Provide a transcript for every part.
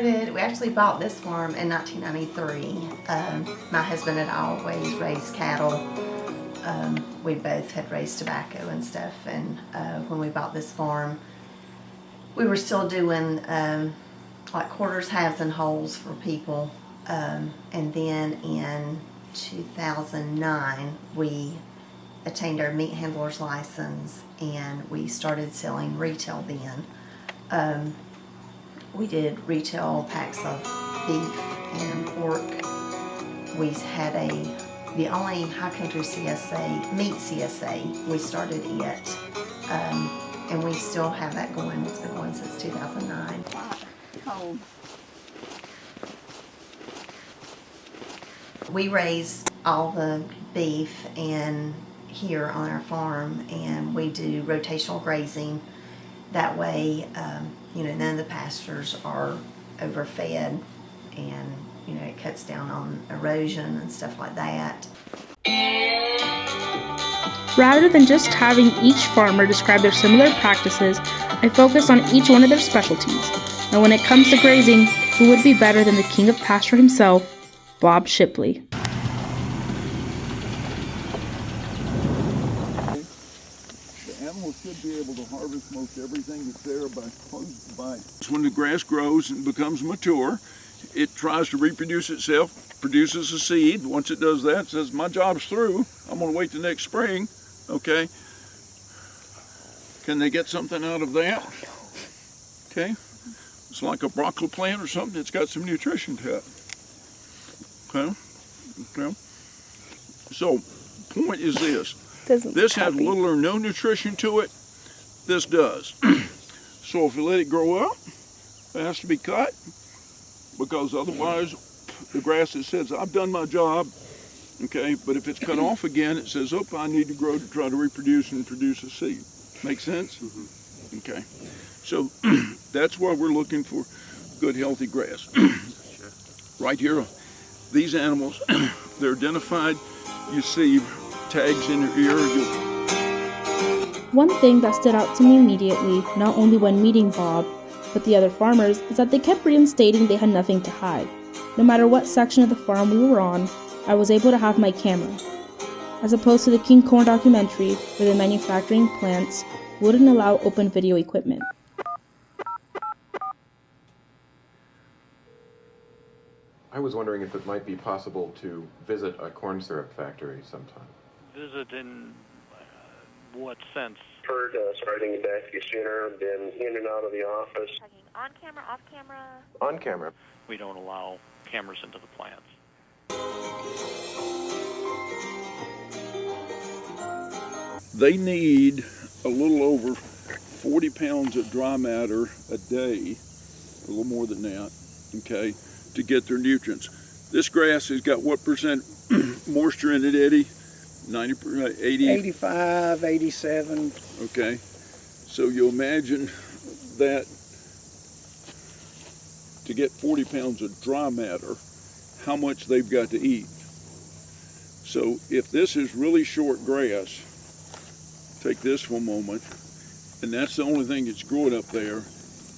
we actually bought this farm in 1993. My husband had always raised cattle. We both had raised tobacco and stuff, and when we bought this farm, we were still doing like quarters, halves, and wholes for people. And then in 2009, we attained our meat handler's license, and we started selling retail then. We did retail packs of beef and pork. We had the only High Country CSA, meat CSA, we started it. And we still have that going. It's been going since 2009. Oh. We raise all the beef and here on our farm, and we do rotational grazing. That way, none of the pastures are overfed, and it cuts down on erosion and stuff like that. Rather than just having each farmer describe their similar practices, I focus on each one of their specialties. And when it comes to grazing, who would be better than the king of pasture himself, Bob Shipley? The animals should be able to harvest most everything that's there by. When the grass grows and becomes mature, it tries to reproduce itself, produces a seed. Once it does that, it says, my job's through. I'm going to wait the next spring. Okay. Can they get something out of that? Okay. It's like a broccoli plant or something. It's got some nutrition to it. Okay. Okay. So, point is this. This has little or no nutrition to it. This does. So if you let it grow up, it has to be cut, because otherwise the grass, it says, I've done my job. Okay, but if it's cut off again, it says, oh, I need to grow to try to reproduce and produce a seed. Make sense? Mm-hmm. Okay. So that's why we're looking for good, healthy grass. Right here, these animals, they're identified. You see tags in their ear. One thing that stood out to me immediately, not only when meeting Bob, but the other farmers, is that they kept reinstating they had nothing to hide. No matter what section of the farm we were on, I was able to have my camera. As opposed to the King Corn documentary, where the manufacturing plants wouldn't allow open video equipment. I was wondering if it might be possible to visit a corn syrup factory sometime. Visit in what sense? Heard starting back sooner, been in and out of the office. On camera, off camera? On camera. We don't allow cameras into the plants. They need a little over 40 pounds of dry matter a day, a little more than that, okay, to get their nutrients. This grass has got what percent moisture in it, Eddie? 90%, 80? 85, 87. Okay, so you imagine that to get 40 pounds of dry matter, how much they've got to eat. So if this is really short grass, take this for a moment, and that's the only thing that's growing up there,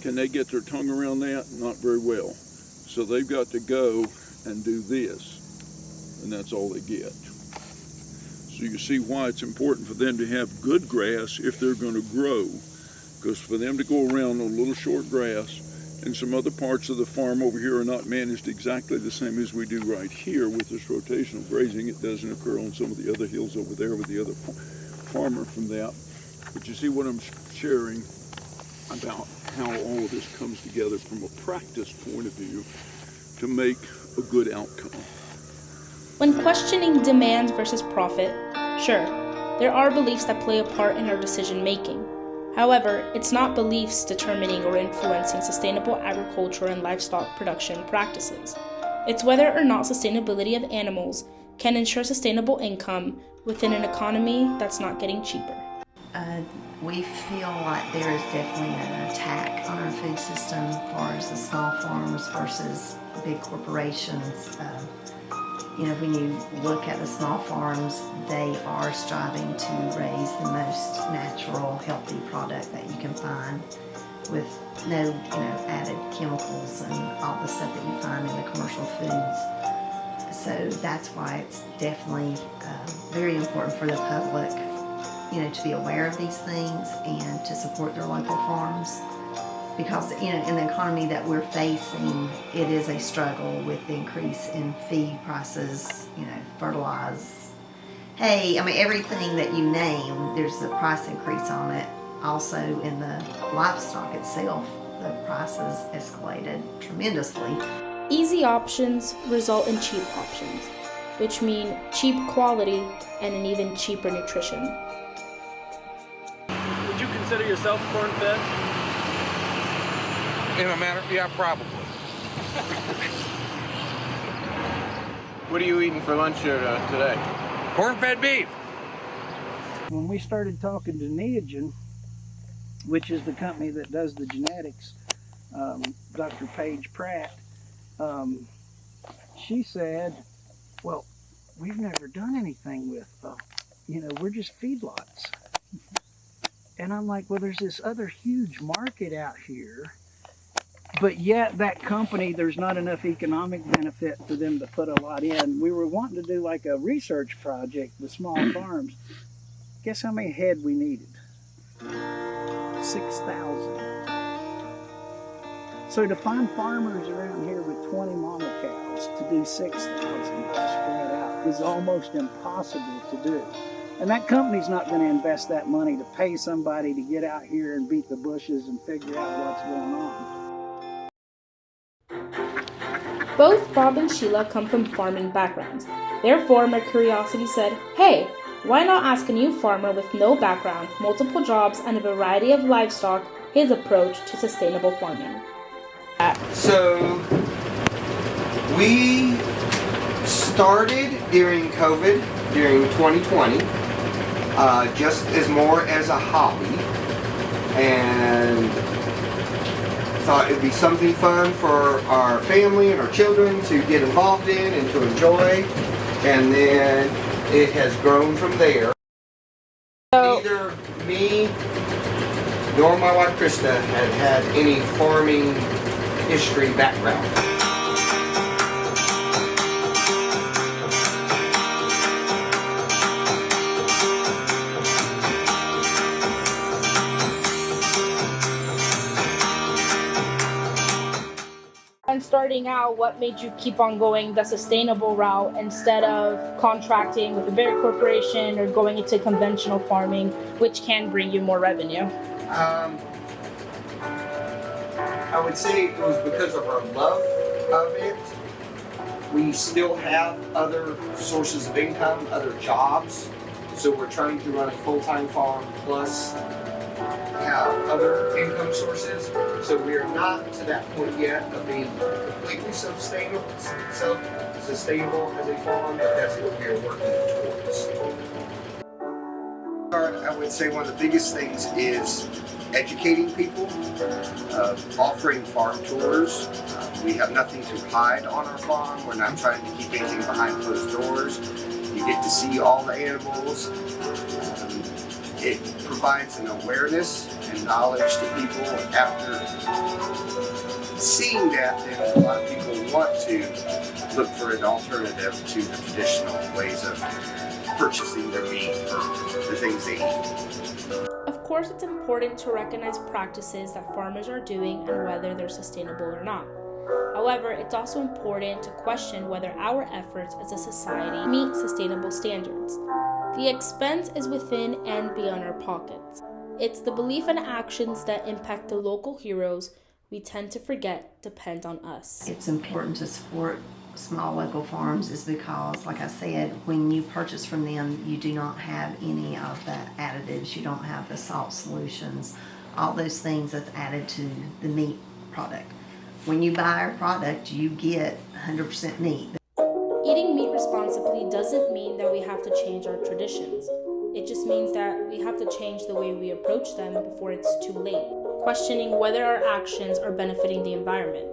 can they get their tongue around that? Not very well. So they've got to go and do this, and that's all they get. So you see why it's important for them to have good grass if they're going to grow, because for them to go around on little short grass, and some other parts of the farm over here are not managed exactly the same as we do right here with this rotational grazing. It doesn't occur on some of the other hills over there with the other farmer from that. But you see what I'm sharing about how all of this comes together from a practice point of view to make a good outcome. When questioning demand versus profit, sure, there are beliefs that play a part in our decision making. However, it's not beliefs determining or influencing sustainable agriculture and livestock production practices. It's whether or not sustainability of animals can ensure sustainable income within an economy that's not getting cheaper. We feel like there is definitely an attack on our food system as far as the small farms versus big corporations. When you look at the small farms, they are striving to raise the most natural, healthy product that you can find. with no, added chemicals and all the stuff that you find in the commercial foods. So that's why it's definitely very important for the public, to be aware of these things and to support their local farms. Because, in the economy that we're facing, it is a struggle with the increase in feed prices, fertilizer. Hey, everything that you name, there's a price increase on it. Also in the livestock itself, the prices escalated tremendously. Easy options result in cheap options, which mean cheap quality and an even cheaper nutrition. Would you consider yourself corn-fed? In a matter, yeah, probably. What are you eating for lunch here today? Corn-fed beef. when we started talking to Neogen, which is the company that does the genetics, Dr. Paige Pratt, she said, well, we've never done anything with, we're just feedlots. And I'm like, well, there's this other huge market out here, but yet that company, there's not enough economic benefit for them to put a lot in. We were wanting to do like a research project with small farms. Guess how many head we needed? 6,000. So to find farmers around here with 20 mama cows to do 6,000 spread out is almost impossible to do. And that company's not going to invest that money to pay somebody to get out here and beat the bushes and figure out what's going on. Both Bob and Sheila come from farming backgrounds. Therefore, my curiosity said, hey, why not ask a new farmer with no background, multiple jobs, and a variety of livestock his approach to sustainable farming? So, we started during COVID, during 2020, just as more as a hobby, and thought it'd be something fun for our family and our children to get involved in and to enjoy, and then it has grown from there. Neither me nor my wife Krista had any farming history background. And starting out, what made you keep on going the sustainable route instead of contracting with a bigger corporation or going into conventional farming, which can bring you more revenue? I would say it was because of our love of it. We still have other sources of income, other jobs. So we're trying to run a full-time farm plus have other income sources. So we are not to that point yet of being completely sustainable as a farm, but that's what we are working towards. I would say one of the biggest things is educating people, offering farm tours. We have nothing to hide on our farm. We're not trying to keep anything behind closed doors. You get to see all the animals. It provides an awareness and knowledge to people. After seeing that, then a lot of people want to look for an alternative to the traditional ways of purchasing their meat or the things they eat. Of course, it's important to recognize practices that farmers are doing and whether they're sustainable or not. However, it's also important to question whether our efforts as a society meet sustainable standards. The expense is within and beyond our pockets. It's the belief and actions that impact the local heroes we tend to forget depend on us. It's important to support small local farms is because, like I said, when you purchase from them, you do not have any of the additives. You don't have the salt solutions, all those things that's added to the meat product. When you buy our product, you get 100% meat. Eating meat responsibly doesn't mean that we have to change our traditions. It just means that we have to change the way we approach them before it's too late, questioning whether our actions are benefiting the environment.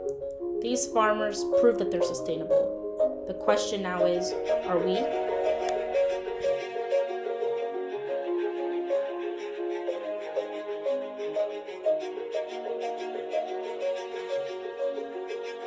These farmers prove that they're sustainable. The question now is, are we?